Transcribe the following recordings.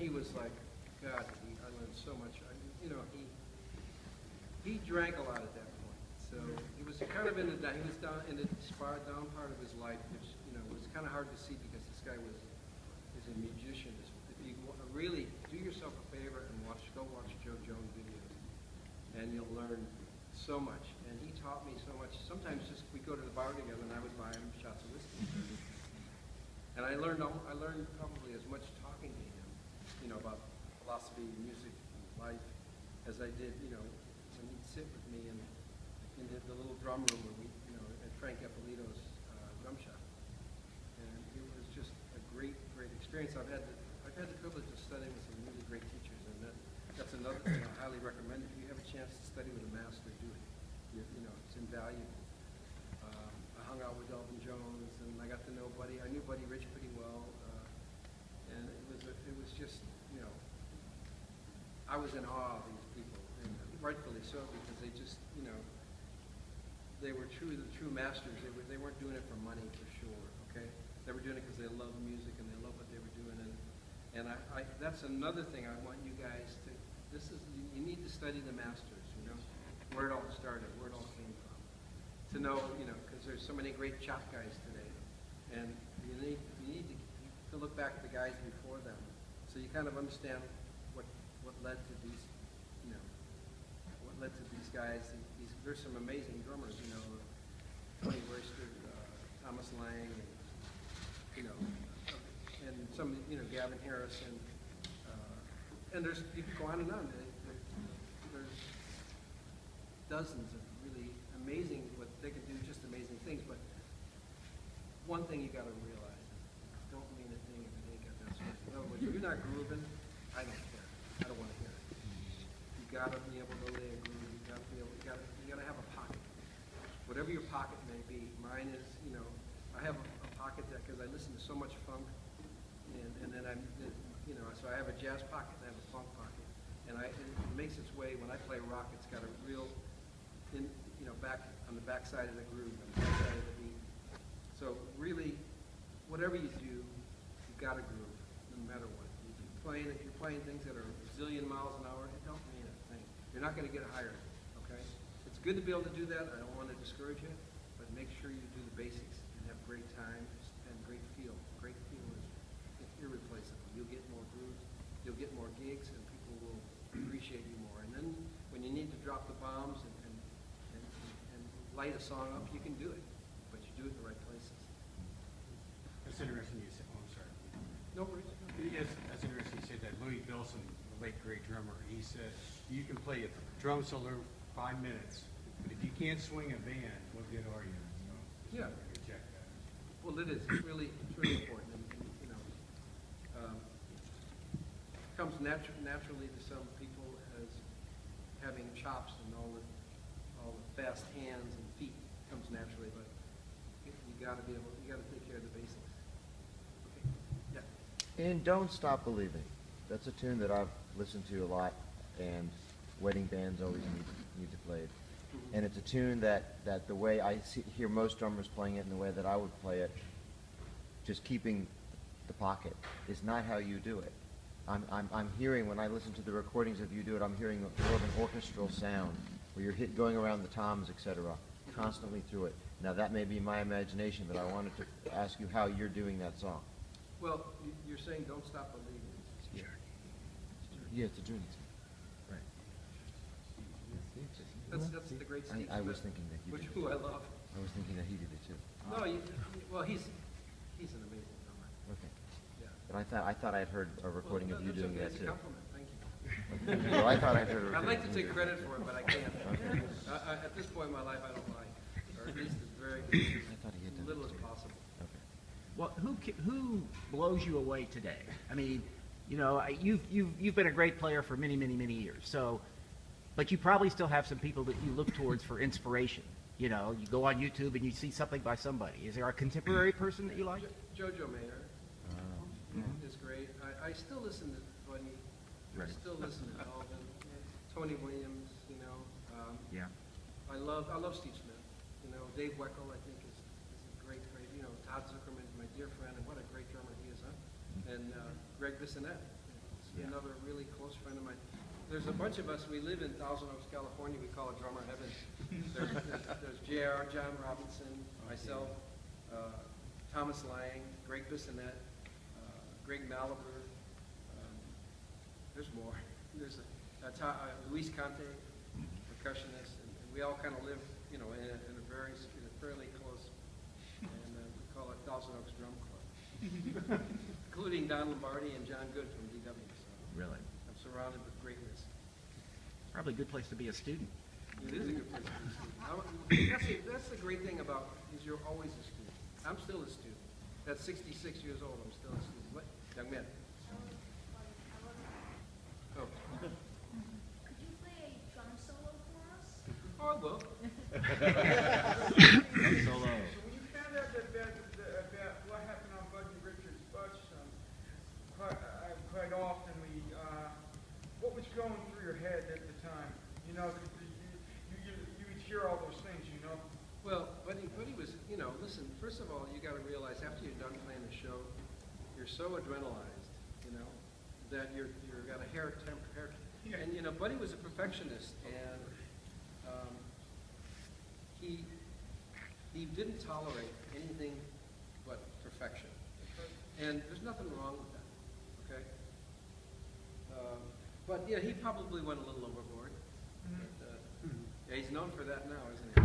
he was like, God, I learned so much. You know, he drank a lot at that point. So he was kind of in the he was down in the down part of his life, which was kind of hard to see because this guy is a musician. If you really do yourself a favor and go watch Joe Jones videos, and you'll learn so much. And he taught me so much. Sometimes just we go to the bar together, and I would buy him shots of whiskey. And I learned probably as much talking to him, about philosophy, music, and life, as I did, when he'd sit with me in the little drum room where at Frank Eppolito's drum shop. And it was just a great experience. I've had the privilege of studying with some really great teachers, and that's another thing I highly recommend. If you have a chance to study with a master, do it. It's invaluable. I hung out with Elvin Jones, and I got to know Buddy. I knew Buddy Rich pretty well, and it was just, I was in awe of these people, and rightfully so, because they just, they were the true masters. They weren't doing it for money, for sure. Okay, they were doing it because they loved music and they loved what they were doing, and that's another thing I want you guys to. You need to study the masters. Where it all started, where it all came from. To know, because there's so many great chop guys today, and you need to look back at the guys before them, so you kind of understand what led to these, what led to these guys. There's some amazing drummers, Tony Royster, Thomas Lang, and some, Gavin Harrison, and there's you can go on and on. There's dozens of really amazing, what they can do, just amazing things. But one thing you got to realize is don't mean a thing if it ain't got that sort. In other words, if you're not grooving, I don't care. I don't want to hear it. You got to be able to lay a groove. You got to be able. You got to have a pocket. Whatever your pocket may be. Mine is, I have a pocket that because I listen to so much funk, and then so I have a jazz pocket and I have a funk pocket, and it makes its way when I play rock. It's got a real back on the back side of the groove, on the back side of the beat. So really, whatever you do, you've got to groove, no matter what. If you're playing things that are a zillion miles an hour, it don't mean a thing. You're not going to get hired, okay? It's good to be able to do that. I don't want to discourage you, but make sure you do the basics and have great time and great feel. Great feel is irreplaceable. You'll get more grooves, you'll get more gigs, and people will appreciate you more. And then when you need to drop the bombs and light a song up, you can do it, but you do it in the right places. That's interesting you said, oh, I'm sorry. No worries. Yes, that's interesting you said that. Louis Billson, the late great drummer, he said, you can play a drum solo 5 minutes, but if you can't swing a band, what good are you? Yeah. Reject that. Well, it is. It's really important. And it comes naturally to some people as having chops and all the fast hands and feet comes naturally, but you got to take care of the basics. Okay. Yeah. And Don't Stop Believing. That's a tune that I've listened to a lot, and wedding bands always need to play it. Mm-hmm. And it's a tune that the way I hear most drummers playing it and the way that I would play it, just keeping the pocket, is not how you do it. I'm hearing, when I listen to the recordings of you do it, I'm hearing more of an orchestral sound, where you're going around the toms, etc., constantly through it. Now that may be my imagination, but I wanted to ask you how you're doing that song. Well, you're saying Don't Stop Believing. Yeah. Yeah, it's a journey. Right. That's the great Steve I was Smith, thinking that he did it. who I love. I was thinking that he did it too. No, well, he's an amazing drummer. Okay. Yeah. But I thought I'd heard a recording of you doing that That's a too. compliment. Thank you. Well, I thought I'd heard a recording. I'd like to take credit for it, but I can't. Okay. At this point in my life, I don't like, or at least I thought he had done little it as too. possible. Okay. Well, who blows you away today? I mean, you've been a great player for many years. So, but you probably still have some people that you look towards for inspiration. You go on YouTube and you see something by somebody. Is there a contemporary person that you like? Jojo Mayer is great. I still listen to Buddy. I still listen to Elvin, Tony Williams. Yeah. I love Steve Smith. Dave Weckl, I think is a great. Todd Zuckerman is my dear friend, and what a great drummer he is, huh? And Greg Bissonette. Yeah. another really close friend of mine. There's a bunch of us, we live in Thousand Oaks, California, we call it drummer heaven. There's JR, John Robinson, myself, Thomas Lang, Greg Bissonette, Greg Malibu, there's more. There's Luis Conte, percussionist, and we all kind of live, you know, in a fairly close, and we call it Thousand Oaks Drum Club, including Don Lombardi and John Good from DW. So Really? I'm surrounded with greatness. Probably a good place to be a student. It is a good place to be a student. That's the great thing about is you're always a student. I'm still a student. At 66 years old, I'm still a student. What? Young man. Oh. Could you play a drum solo for us? Oh, I will. Solo. So when you found out about what happened on Buddy Richards' bus, quite oftenly, what was going through your head at the time? You know, 'cause you would hear all those things, you know. Well, Buddy was, you know, listen, first of all, you got to realize after you're done playing the show, you're so adrenalized, you know, that you're got a hair temper. And, you know, Buddy was a perfectionist, and he didn't tolerate anything but perfection. And there's nothing wrong with that, okay? But, yeah, he probably went a little overboard. But, yeah, he's known for that now, isn't he?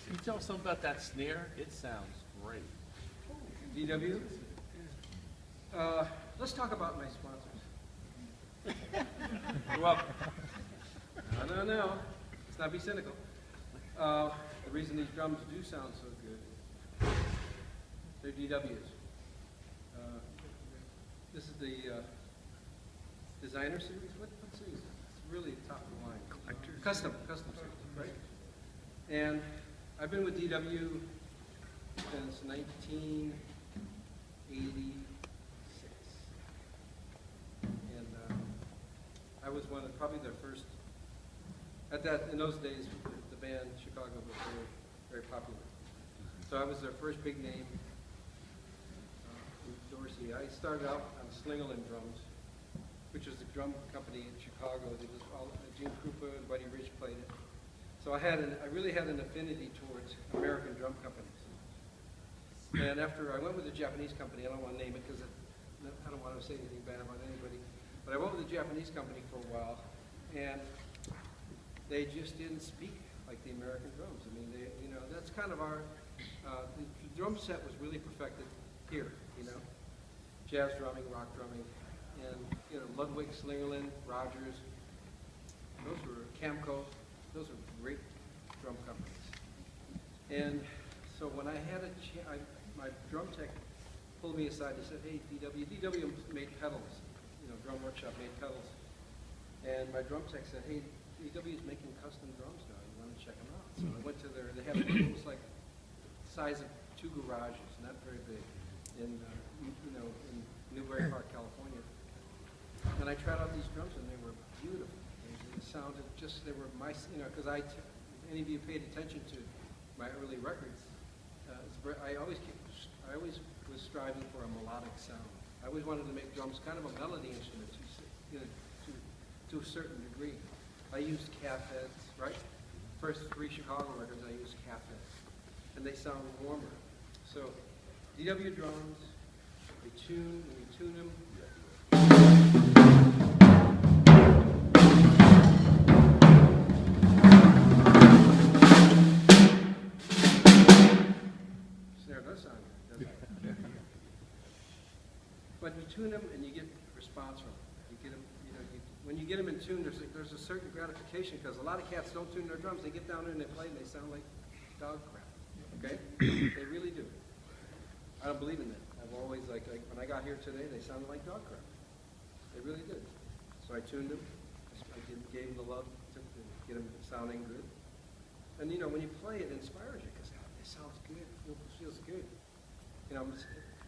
Can you tell us something about that snare? It sounds great. DW? Let's talk about my sponsors. You're welcome. No. Let's not be cynical. The reason these drums do sound so good, they're DWs. This is the designer series. What series? It's really top of the line. Custom series, right? And I've been with DW since 1986. And I was probably their first, in those days, the band Chicago was very popular. So I was their first big name with Dorsey. I started out on Slingerland drums, which was a drum company in Chicago. It was all Krupa and Buddy Rich So I really had an affinity towards American drum companies. And after I went with a Japanese company, I don't want to name it because I don't want to say anything bad about anybody, but I went with a Japanese company for a while, and they just didn't speak like the American drums. I mean, that's kind of our, the drum set was really perfected here, jazz drumming, rock drumming, and, Ludwig, Slingerland, Rogers, those were Camco, those are great drum companies. And so when I had my drum tech pulled me aside and said, hey, DW made pedals, Drum Workshop made pedals. And my drum tech said, hey, DW is making custom drums now, you want to check them out? So I went to they have almost like the size of 2 garages, not very big, in Newbury Park, California. And I tried out these drums and they were beautiful. They sounded they were my, because any of you paid attention to my early records, I always was striving for a melodic sound. I always wanted to make drums kind of a melody instrument to a certain degree. I used calf heads, right? First 3 Chicago records I used calf heads, and they sound warmer. So DW drums, when you tune them, snare does sound good, doesn't it? But you tune them and you get response from them. You get them, when you get them in tune, there's a certain gratification because a lot of cats don't tune their drums. They get down there and they play and they sound like dog crap. Okay? They really do. I don't believe in that. I've always like when I got here today, they sounded like dog crap. They really did. So I tuned them. I gave them the love to get them sounding good. And when you play, it inspires you because it sounds good. It feels good.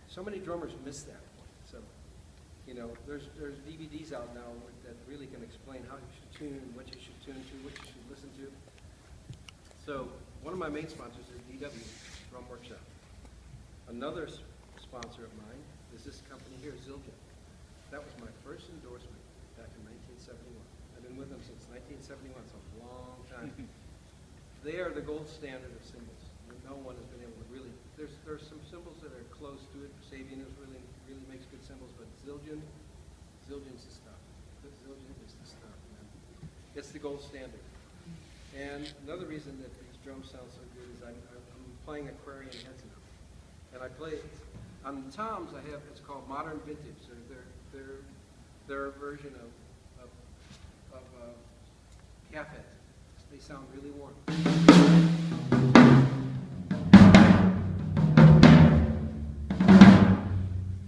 So many drummers miss that point. So, there's DVDs out now that really can explain how you should tune, what you should tune to, what you should listen to. So, one of my main sponsors is DW, Drum Workshop. Another sponsor of mine is this company here, Zildjian. That was my first endorsement back in 1971. I've been with them since 1971, so a long time. They are the gold standard of cymbals. No one has been able to really. There's some cymbals that are close to it. Sabian is really makes good cymbals, but Zildjian's the stuff. Zildjian is the stuff, man. It's the gold standard. And another reason that these drums sound so good is I'm playing Aquarian heads now, and I play on the toms. It's called Modern Vintage. They're their version of calf heads. They sound really warm.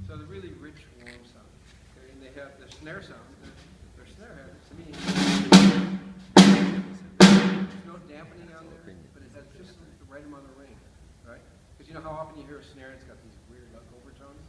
So they're really rich, warm sound. And they have the snare sound. Their snare head, to me, there's no dampening on there, but it has just the right amount of ring, right? Because you know how often you hear a snare, it's got these weird overtones?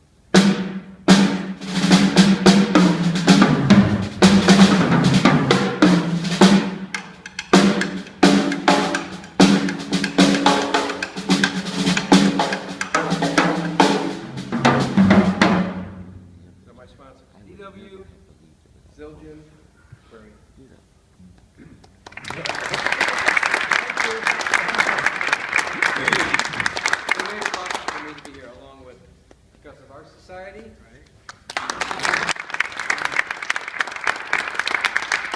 DW, Zildjian, Aquarian. It's a great sponsor for me to be here, along with Percussive Art Society.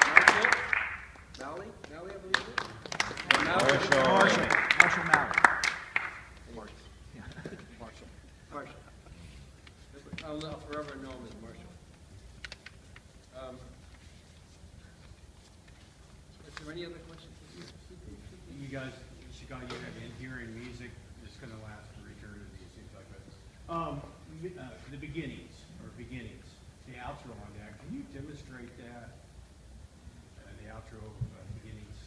Marshall, Mally, I believe it is. Marshall Malley. Marshall. I'll forever know him as Marshall. Is there any other questions? You guys, Chicago, you have hearing music that's going to last for eternity, it seems like that. The beginnings, the outro on that. Can you demonstrate that? The outro beginnings.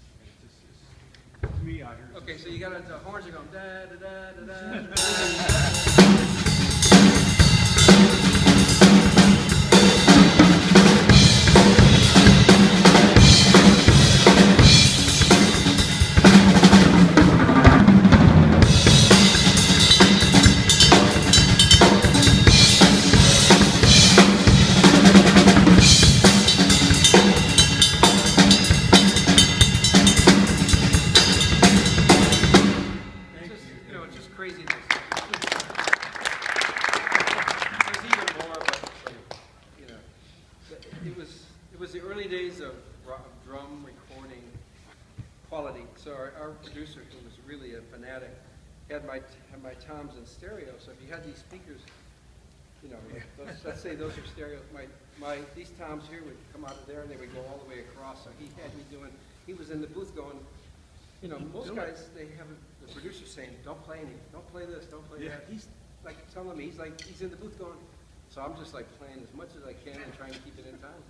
To me, I hear. Okay, so you got the horns are going da da da da da da. was the early days of drum recording quality. So our producer, who was really a fanatic, had my toms in stereo. So if you had these speakers, you know, let's say those are stereo. These toms here would come out of there and they would go all the way across. So he had me doing. He was in the booth going. You know, most guys, they have the producer saying, "Don't play anything. Don't play this. Don't play that." He's like telling me, he's in the booth going. So I'm just like playing as much as I can and trying to keep it in time.